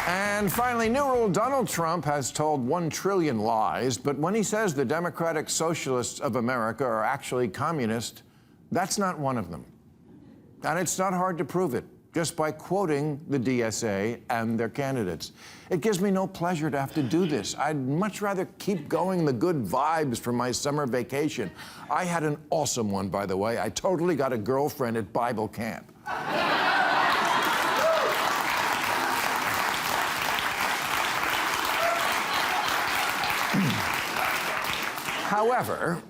And finally, new rule, Donald Trump has told 1 trillion lies, but when he says the Democratic Socialists of America are actually communist, that's not one of them. And it's not hard to prove it, just by quoting the DSA and their candidates. It gives me no pleasure to have to do this. I'd much rather keep going the good vibes from my summer vacation. I had an awesome one, by the way. I totally got a girlfriend at Bible camp. However,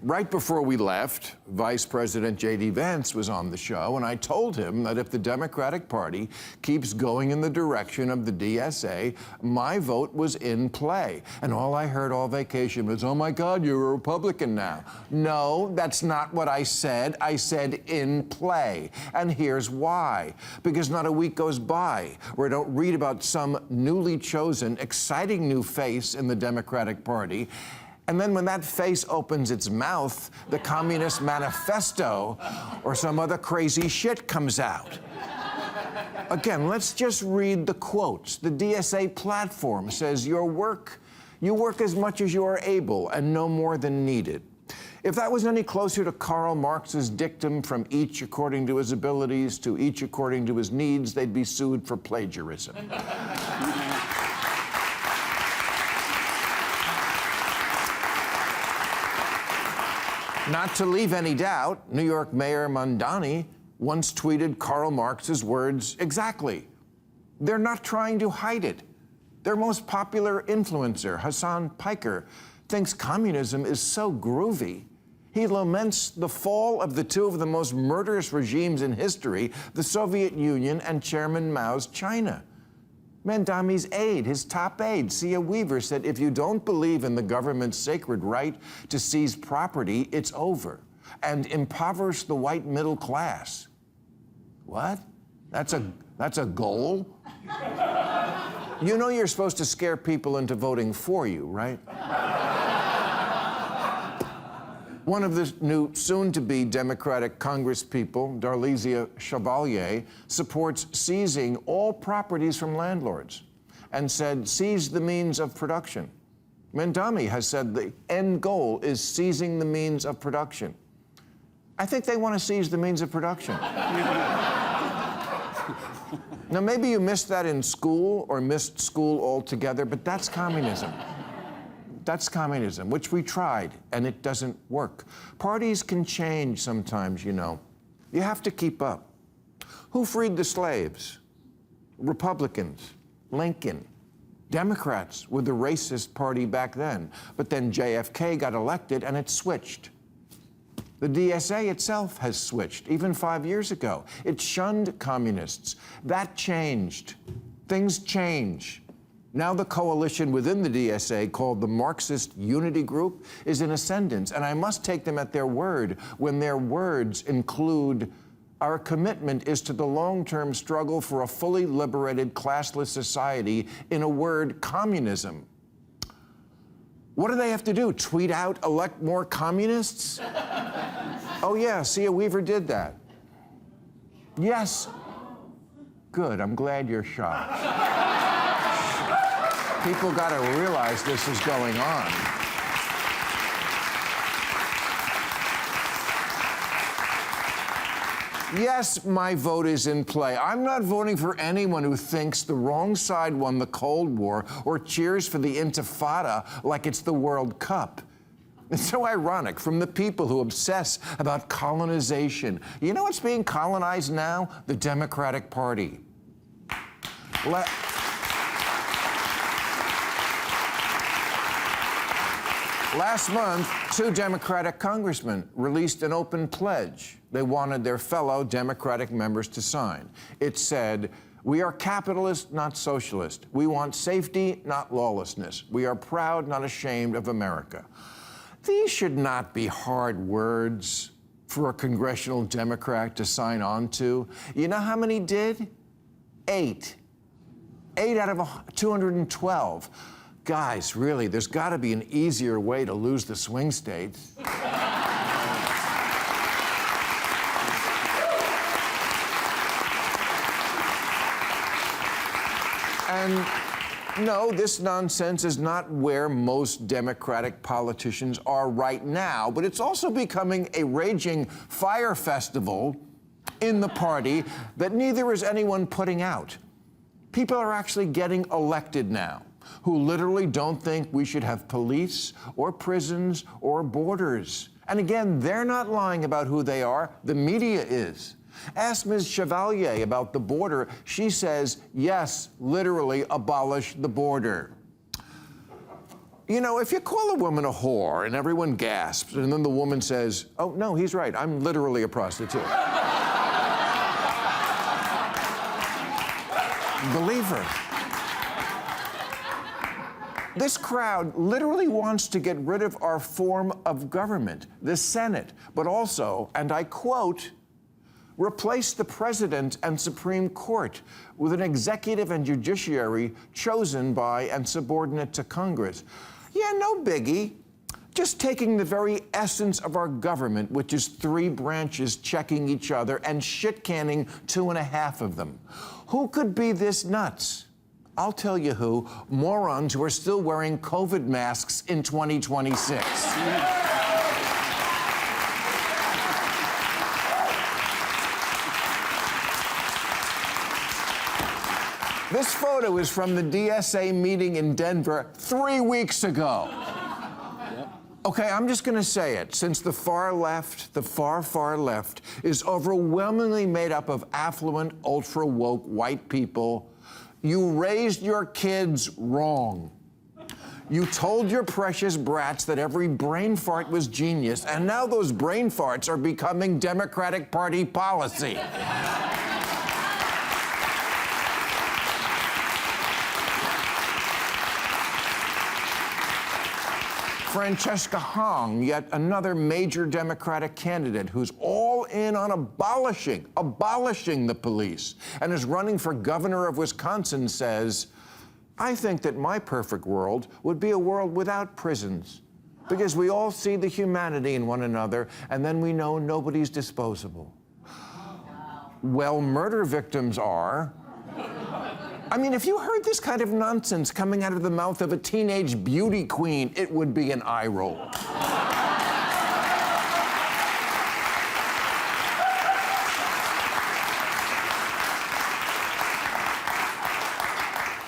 right before we left, Vice President J.D. Vance was on the show, and I told him that if the Democratic Party keeps going in the direction of the DSA, my vote was in play. And all I heard all vacation was, oh my God, you're a Republican now. No, that's not what I said. I said in play. And here's why. Because not a week goes by where I don't read about some newly chosen, exciting new face in the Democratic Party. And then when that face opens its mouth, the Communist Manifesto or some other crazy shit comes out. Again, let's just read the quotes. The DSA platform says you work as much as you are able and no more than needed. If that was any closer to Karl Marx's dictum, from each according to his abilities to each according to his needs, they'd be sued for plagiarism. Not to leave any doubt, New York Mayor Mamdani once tweeted Karl Marx's words exactly. They're not trying to hide it. Their most popular influencer, Hassan Piker, thinks communism is so groovy. He laments the fall of the two of the most murderous regimes in history, the Soviet Union and Chairman Mao's China. Mamdani's aide, his top aide, Sia Weaver, said, if you don't believe in the government's sacred right to seize property, it's over, and impoverish the white middle class. What? That's a goal? You know you're supposed to scare people into voting for you, right? One of the new soon-to-be Democratic congresspeople, Darlisia Chevalier, supports seizing all properties from landlords and said, seize the means of production. Mamdani has said the end goal is seizing the means of production. I think they want to seize the means of production. Now, maybe you missed that in school or missed school altogether, but that's communism. That's communism, which we tried, and it doesn't work. Parties can change sometimes, you know. You have to keep up. Who freed the slaves? Republicans, Lincoln. Democrats were the racist party back then, but then JFK got elected and it switched. The DSA itself has switched, even 5 years ago. It shunned communists. That changed. Things change. Now the coalition within the DSA, called the Marxist Unity Group, is in ascendance, and I must take them at their word when their words include, our commitment is to the long-term struggle for a fully liberated, classless society, in a word, communism. What do they have to do? Tweet out, elect more communists? Oh yeah, Sia Weaver did that. Yes. Good, I'm glad you're shocked. People got to realize this is going on. Yes, my vote is in play. I'm not voting for anyone who thinks the wrong side won the Cold War or cheers for the Intifada like it's the World Cup. It's so ironic, from the people who obsess about colonization. You know what's being colonized now? The Democratic Party. Last month, 2 Democratic congressmen released an open pledge they wanted their fellow Democratic members to sign. It said, we are capitalist, not socialist. We want safety, not lawlessness. We are proud, not ashamed of America. These should not be hard words for a congressional Democrat to sign on to. You know how many did? 8. 8 out of 212. Guys, really, there's got to be an easier way to lose the swing states. And no, this nonsense is not where most Democratic politicians are right now, but it's also becoming a raging fire festival in the party that neither is anyone putting out. People are actually getting elected now who literally don't think we should have police or prisons or borders. And again, they're not lying about who they are. The media is. Ask Ms. Chevalier about the border. She says, yes, literally abolish the border. You know, if you call a woman a whore and everyone gasps, and then the woman says, oh, no, he's right, I'm literally a prostitute. Believe her. This crowd literally wants to get rid of our form of government, the Senate, but also, and I quote, replace the president and Supreme Court with an executive and judiciary chosen by and subordinate to Congress. Yeah, no biggie. Just taking the very essence of our government, which is 3 branches checking each other and shit-canning 2.5 of them. Who could be this nuts? I'll tell you who. Morons who are still wearing COVID masks in 2026. This photo is from the DSA meeting in Denver 3 weeks ago. Okay, I'm just gonna say it. Since the far left, the far, far left, is overwhelmingly made up of affluent, ultra-woke white people, you raised your kids wrong. You told your precious brats that every brain fart was genius, and now those brain farts are becoming Democratic Party policy. Francesca Hong, yet another major Democratic candidate who's all in on abolishing the police and is running for governor of Wisconsin, says, I think that my perfect world would be a world without prisons because we all see the humanity in one another and then we know nobody's disposable. Well, murder victims are. I mean, if you heard this kind of nonsense coming out of the mouth of a teenage beauty queen, it would be an eye roll.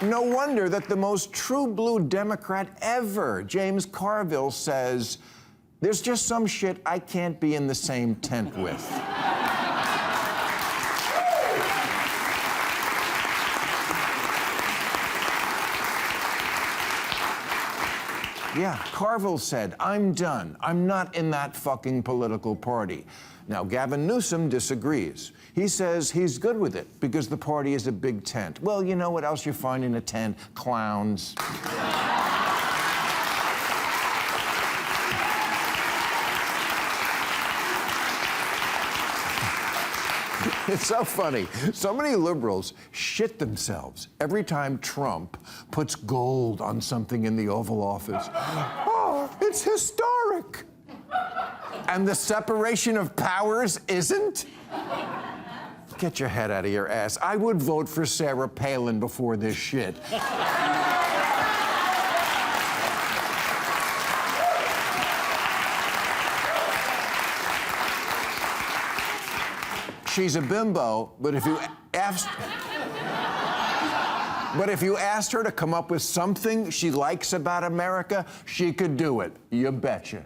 No wonder that the most true blue Democrat ever, James Carville, says, there's just some shit I can't be in the same tent with. Yeah, Carville said, I'm done. I'm not in that fucking political party. Now, Gavin Newsom disagrees. He says he's good with it because the party is a big tent. Well, you know what else you find in a tent? Clowns. It's so funny. So many liberals shit themselves every time Trump puts gold on something in the Oval Office. Oh, it's historic. And the separation of powers isn't? Get your head out of your ass. I would vote for Sarah Palin before this shit. She's a bimbo, but if you asked her to come up with something she likes about America, she could do it. You betcha.